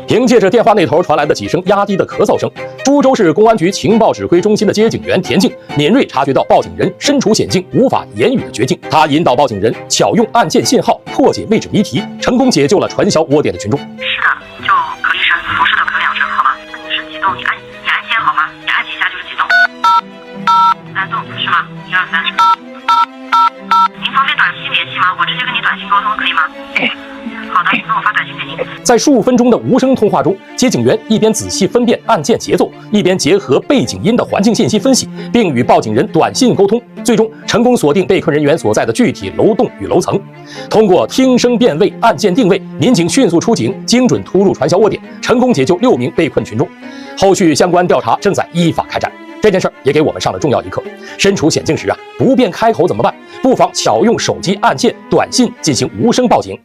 凭借着电话那头传来的几声压低的咳嗽声，株洲市公安局情报指挥中心的接警员田静敏锐察觉到报警人身处险境，无法言语的绝境。他引导报警人巧用案件信号破解位置谜题，成功解救了传销窝点的群众。是的，就可一声，不是的可两声，好吗？你是激动，你按键好吗？你按几下就是激动。3动是吗？1、2、3。您方便短信联系吗？我直接跟你短信沟通可以吗？好的，那我发短信给您。在数分钟的无声通话中，接警员一边仔细分辨案件节奏，一边结合背景音的环境信息分析，并与报警人短信沟通，最终成功锁定被困人员所在的具体楼栋与楼层。通过听声辨位、案件定位，民警迅速出警，精准突入传销窝点，成功解救6名被困群众。后续相关调查正在依法开展。这件事儿也给我们上了重要一课：身处险境时不便开口怎么办？不妨巧用手机按键、短信进行无声报警。